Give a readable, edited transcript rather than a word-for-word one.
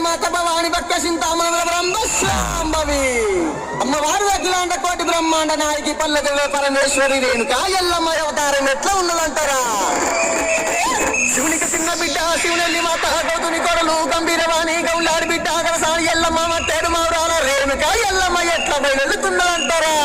మాత భవాని భక్త చింతామణుల బ్రహ్మశాంభవి అమ్మవారు అఖిలాండ కోటి బ్రహ్మాండ నాయకి పల్లెలో పరమేశ్వరి రేణుక ఎల్లమ్మ అవతారం ఎట్లా ఉన్నదంటారా? శివునికి చిన్న బిడ్డ శివునెల్లి మాత గౌతుని కొడలు గంభీరవాణి గౌలాడి బిడ్డ గలసాని ఎల్లమ్మ మట్టేడు మావరాల రేణుక ఎల్లమ్మ ఎట్లా బయలుతున్నదంటారా?